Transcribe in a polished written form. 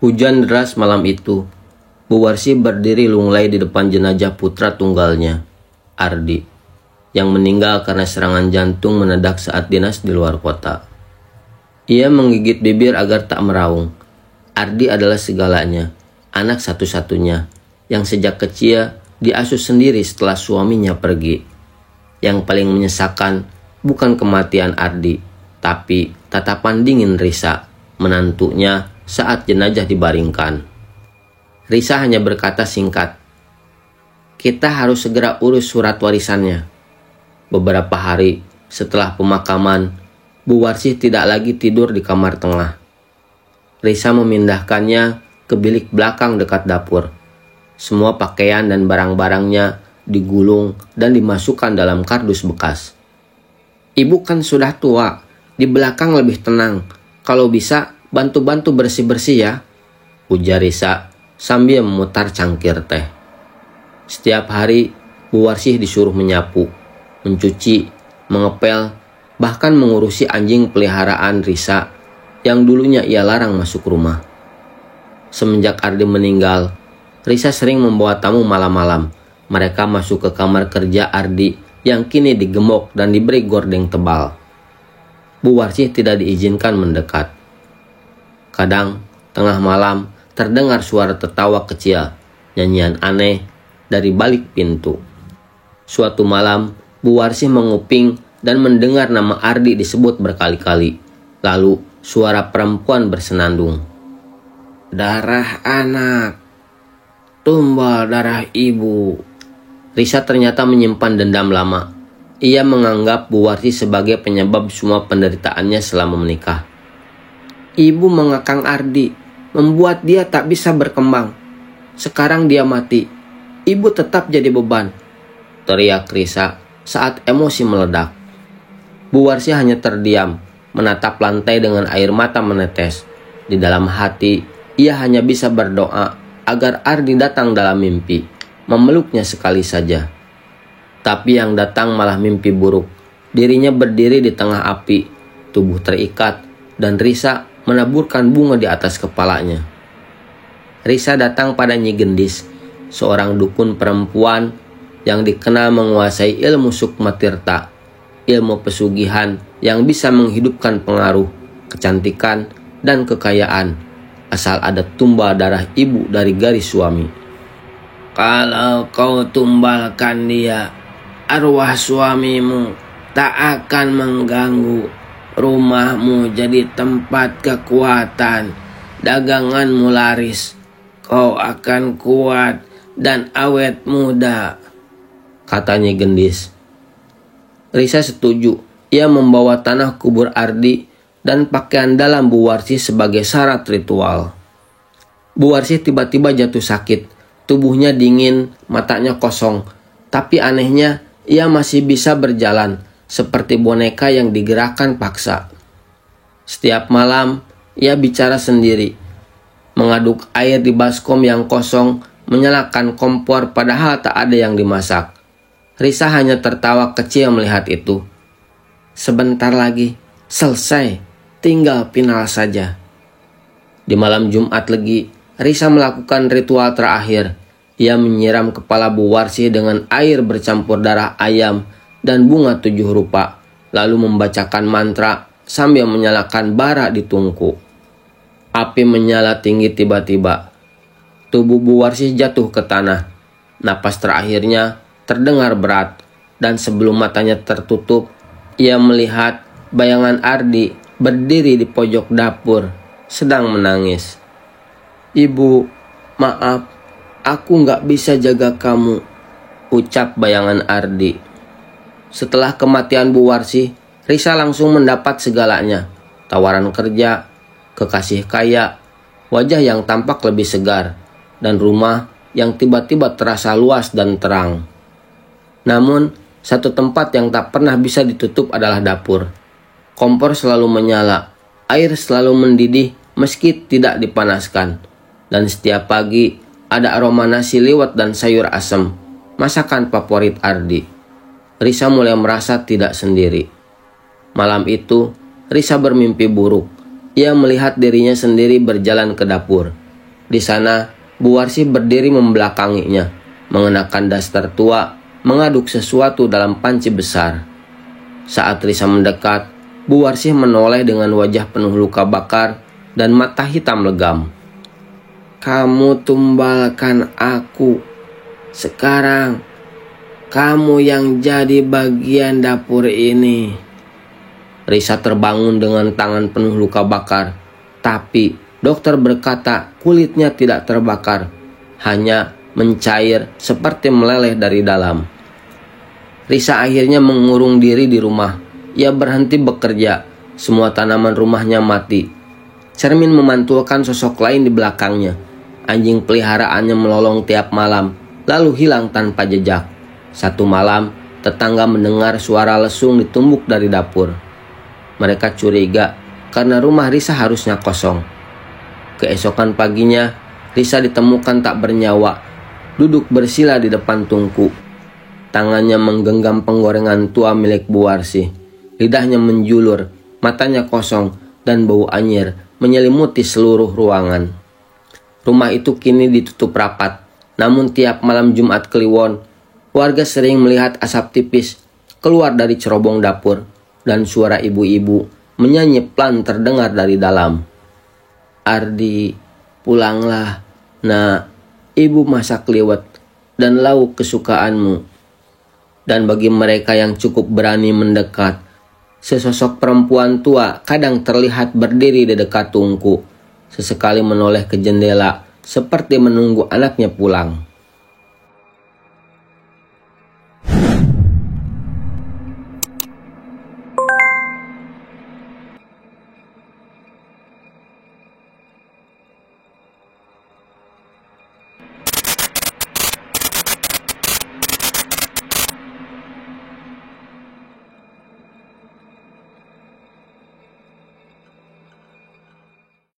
Hujan deras malam itu. Bu Warsi berdiri lunglai di depan jenazah putra tunggalnya, Ardi, yang meninggal karena serangan jantung mendadak saat dinas di luar kota. Ia menggigit bibir agar tak meraung. Ardi adalah segalanya, anak satu-satunya, yang sejak kecil diasuh sendiri setelah suaminya pergi. Yang paling menyesakan bukan kematian Ardi, tapi tatapan dingin Risa, menantunya, saat jenazah dibaringkan. Risa hanya berkata singkat, "Kita harus segera urus surat warisannya." Beberapa hari setelah pemakaman, Bu Warsi tidak lagi tidur di kamar tengah. Risa memindahkannya ke bilik belakang dekat dapur. Semua pakaian dan barang-barangnya digulung dan dimasukkan dalam kardus bekas. "Ibu kan sudah tua, di belakang lebih tenang. Kalau bisa, bantu-bantu bersih-bersih ya," ujar Risa sambil memutar cangkir teh. Setiap hari, Bu Warsih disuruh menyapu, mencuci, mengepel, bahkan mengurusi anjing peliharaan Risa yang dulunya ia larang masuk rumah. Semenjak Ardi meninggal, Risa sering membawa tamu malam-malam. Mereka masuk ke kamar kerja Ardi yang kini digemok dan diberi gordeng tebal. Bu Warsih tidak diizinkan mendekat. Kadang, tengah malam, terdengar suara tertawa kecil, nyanyian aneh dari balik pintu. Suatu malam, Bu Warsih menguping dan mendengar nama Ardi disebut berkali-kali. Lalu, suara perempuan bersenandung. "Darah anak, tumbal darah ibu." Risa ternyata menyimpan dendam lama. Ia menganggap Bu Warsih sebagai penyebab semua penderitaannya selama menikah. "Ibu mengekang Ardi, membuat dia tak bisa berkembang. Sekarang dia mati, ibu tetap jadi beban," teriak Risa saat emosi meledak. Bu Warsi hanya terdiam, menatap lantai dengan air mata menetes. Di dalam hati, ia hanya bisa berdoa agar Ardi datang dalam mimpi, memeluknya sekali saja. Tapi yang datang malah mimpi buruk. Dirinya berdiri di tengah api, tubuh terikat, dan Risa menaburkan bunga di atas kepalanya. Risa datang pada Nyi Gendis, seorang dukun perempuan yang dikenal menguasai ilmu sukma tirta, ilmu pesugihan yang bisa menghidupkan pengaruh, kecantikan, dan kekayaan, asal ada tumbal darah ibu dari garis suami. "Kalau kau tumbalkan dia, arwah suamimu tak akan mengganggu. Rumahmu jadi tempat kekuatan, daganganmu laris, kau akan kuat dan awet muda," katanya Gendis. Risa setuju. Ia membawa tanah kubur Ardi dan pakaian dalam Bu Warsi sebagai syarat ritual. Bu Warsi tiba-tiba jatuh sakit. Tubuhnya dingin, matanya kosong. Tapi anehnya, ia masih bisa berjalan, seperti boneka yang digerakkan paksa. Setiap malam, ia bicara sendiri, mengaduk air di baskom yang kosong, menyalakan kompor padahal tak ada yang dimasak. Risa hanya tertawa kecil melihat itu. "Sebentar lagi, selesai, tinggal final saja." Di malam Jumat Legi, Risa melakukan ritual terakhir. Ia menyiram kepala Bu Warsi dengan air bercampur darah ayam dan bunga 7 rupa, lalu membacakan mantra sambil menyalakan bara di tungku. Api menyala tinggi tiba-tiba. Tubuh Bu Warsi jatuh ke tanah. Napas terakhirnya terdengar berat, dan sebelum matanya tertutup, ia melihat bayangan Ardi berdiri di pojok dapur, sedang menangis. "Ibu, maaf, aku gak bisa jaga kamu," ucap bayangan Ardi. Setelah kematian Bu Warsi, Risa langsung mendapat segalanya. Tawaran kerja, kekasih kaya, wajah yang tampak lebih segar, dan rumah yang tiba-tiba terasa luas dan terang. Namun, satu tempat yang tak pernah bisa ditutup adalah dapur. Kompor selalu menyala, air selalu mendidih meski tidak dipanaskan. Dan setiap pagi ada aroma nasi liwet dan sayur asam, masakan favorit Ardi. Risa mulai merasa tidak sendiri. Malam itu, Risa bermimpi buruk. Ia melihat dirinya sendiri berjalan ke dapur. Di sana, Bu Warsi berdiri membelakanginya, mengenakan daster tua, mengaduk sesuatu dalam panci besar. Saat Risa mendekat, Bu Warsi menoleh dengan wajah penuh luka bakar dan mata hitam legam. "Kamu tumbalkan aku. Sekarang, kamu yang jadi bagian dapur ini." Risa terbangun dengan tangan penuh luka bakar, tapi dokter berkata kulitnya tidak terbakar, hanya mencair seperti meleleh dari dalam. Risa akhirnya mengurung diri di rumah. Ia berhenti bekerja, semua tanaman rumahnya mati. Cermin memantulkan sosok lain di belakangnya. Anjing peliharaannya melolong tiap malam, lalu hilang tanpa jejak. Satu malam, tetangga mendengar suara lesung ditumbuk dari dapur. Mereka curiga karena rumah Risa harusnya kosong. Keesokan paginya, Risa ditemukan tak bernyawa, duduk bersila di depan tungku. Tangannya menggenggam penggorengan tua milik Bu Warsi. Lidahnya menjulur, matanya kosong, dan bau anyir menyelimuti seluruh ruangan. Rumah itu kini ditutup rapat, namun tiap malam Jumat Kliwon, warga sering melihat asap tipis keluar dari cerobong dapur, dan suara ibu-ibu menyanyi pelan terdengar dari dalam. "Ardi, pulanglah. Nak, ibu masak liwet dan lauk kesukaanmu." Dan bagi mereka yang cukup berani mendekat, sesosok perempuan tua kadang terlihat berdiri di dekat tungku, sesekali menoleh ke jendela seperti menunggu anaknya pulang.